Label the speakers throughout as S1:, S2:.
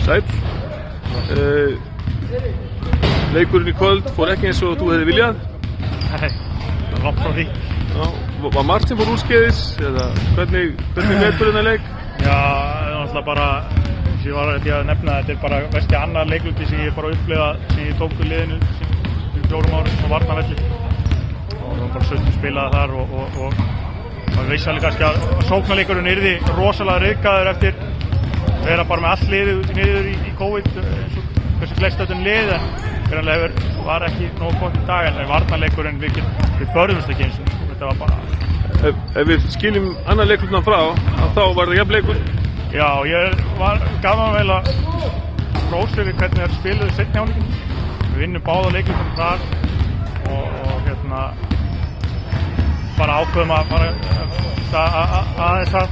S1: Sæll. Leikurinn í kvöld fór ekki eins og þú hefði viljað.
S2: Nei, það var langt frá því.
S1: Já, var margt sem fór úrskeiðis eða hvernig metur þennan leik?
S2: Já, náttúrulega bara, sem ég var að nefna, þetta bara versti annar leikluti sem ég bara upplifað sem ég tók við liðinu fyrir 4 árum á Varnarvelli. Og það var bara 17 spilaði þar og maður vissi alveg kannski að sóknarleikurinn yrði rosalega ryðgaður eftir að vera bara með allt liðið niður í COVID eins og hversu flest öllum lið en fyrirlega var ekki nógu gott í dag en varnarleikurinn við börðumst ekki eins og þetta var bara...
S1: Ef við skiljum annan leikurinn frá þá var það jafn leikur?
S2: Já, ég gaf maður vel að rósa við hvernig það spiluðu seinni hálfleikinn. Við vinnum báða leiklutum þar og bara ákveðum að fara aðeins að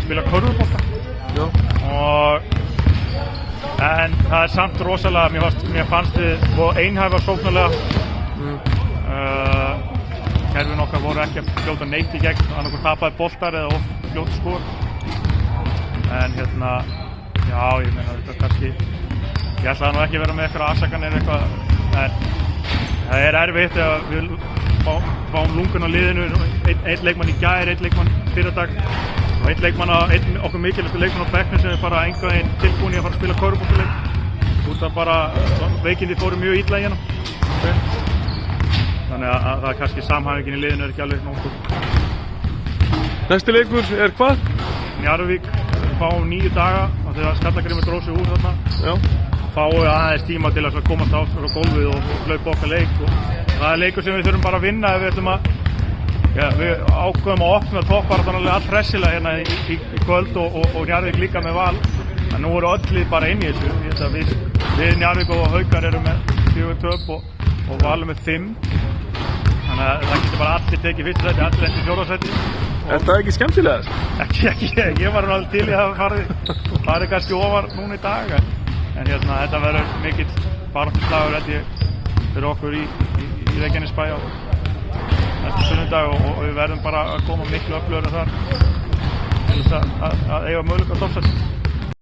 S2: spila körfubolta en það er samt rosalega, mér fannst við einhæfa sóknarlega kerfin okkar voru ekki að fljóta neitt í gegn annarkur tapaði boltar eða fljóta skor en já, ég meina þetta kannski ég ætlaði nú ekki að vera með eitthvað afsakanir eitthvað en það er erfitt að við fáum lungun á liðinu, einn leikmann í gær, einn leikmann fyrradag og einn okkur mikilvægstu leikmann á bekknum sem er bara einhvern veginn tilbúin í að fara að spila körfuboltaleik út af bara veikindi fóru mjög illa í hérna þannig að það er kannski samhæfingin í liðinu er ekki alveg nóg
S1: Næsti leikur er hvað?
S2: Njarðvík, við fáum 9 daga og þegar Skallagrímur dró sig úr þarna fáum við aðeins tíma til að komast á gólfið og hlaupa okkar leik og það er leikur sem við þurfum bara að vinna ef við ætlum að við ákveðum að opna toppbaráttan alveg allt hressilega hérna í kvöld og Njarðvík líka með Val en nú eru öll lið bara inn í þessu við Njarðvík og Haukar eru með 4 töp og Val með 5 þannig að það getur bara allir tekið fyrsta sæti, allir endi 4. sæti
S1: Er það ekki skemmtilegast?
S2: Ekki, ég var alveg til í að farið kannski ofar núna í dag en þetta verður mikill baráttuslagur held ég fyrir okkur í Reykjanesbæ á næsta sunnudag og við verðum bara að koma miklu öflugri þar til þess að eiga möguleika á toppsæti.